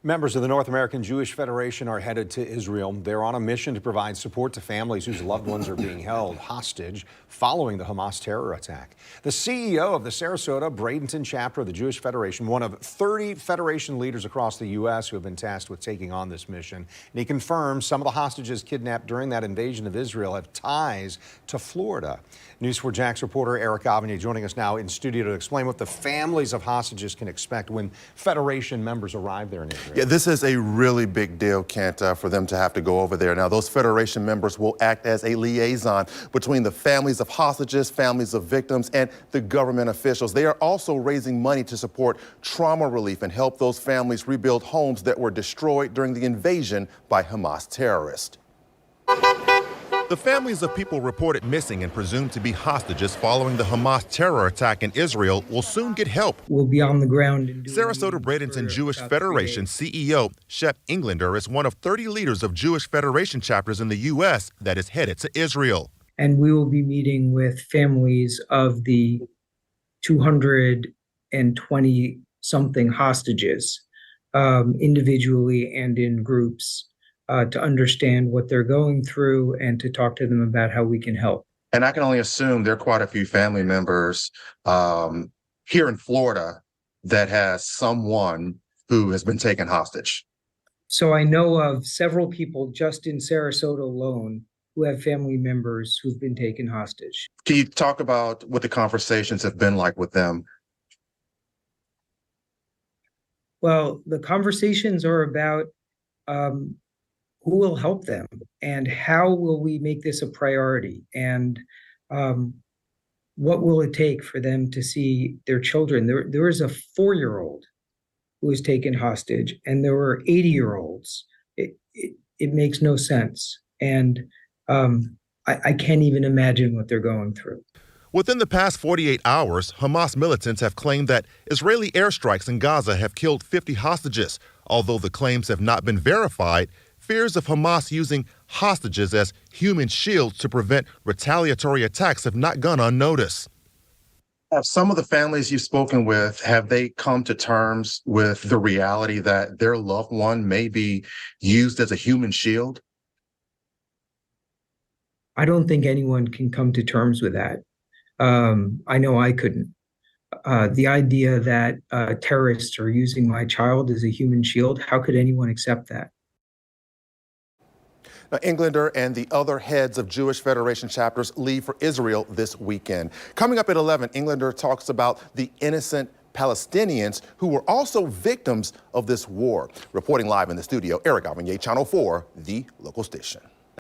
Members of the North American Jewish Federation are headed to Israel. They're on a mission to provide support to families whose loved ones are being held hostage following the Hamas terror attack. The CEO of the Sarasota Bradenton chapter of the Jewish Federation, one of 30 Federation leaders across the U.S. who have been tasked with taking on this mission, and he confirms some of the hostages kidnapped during that invasion of Israel have ties to Florida. News 4 Jax reporter Eric Avignon joining us now in studio to explain what the families of hostages can expect when Federation members arrive there in Israel. Yeah, this is a really big deal, Kent, for them to have to go over there. Now, those Federation members will act as a liaison between the families of hostages, families of victims, and the government officials. They are also raising money to support trauma relief and help those families rebuild homes that were destroyed during the invasion by Hamas terrorists. The families of people reported missing and presumed to be hostages following the Hamas terror attack in Israel will soon get help. We'll be on the ground. Sarasota Bradenton Jewish Federation CEO Shep Englander is one of 30 leaders of Jewish Federation chapters in the U.S. that is headed to Israel. And we will be meeting with families of the 220-something hostages, individually and in groups, to understand what they're going through and to talk to them about how we can help. And I can only assume there are quite a few family members here in Florida that has someone who has been taken hostage. So I know of several people just in Sarasota alone who have family members who've been taken hostage. Can you talk about what the conversations have been like with them? Well, the conversations are about who will help them and how will we make this a priority, and what will it take for them to see their children. There is a 4-year-old who was taken hostage, and there were 80-year-olds. It makes no sense, and I can't even imagine what they're going through. Within the past 48 hours, Hamas militants have claimed that Israeli airstrikes in Gaza have killed 50 hostages. Although the claims have not been verified, fears of Hamas using hostages as human shields to prevent retaliatory attacks have not gone unnoticed. Have some of the families you've spoken with, have they come to terms with the reality that their loved one may be used as a human shield? I don't think anyone can come to terms with that. I know I couldn't. The idea that terrorists are using my child as a human shield, how could anyone accept that? Now, Englander and the other heads of Jewish Federation chapters leave for Israel this weekend. Coming up at 11, Englander talks about the innocent Palestinians who were also victims of this war. Reporting live in the studio, Eric Avignon, Channel 4, the local station.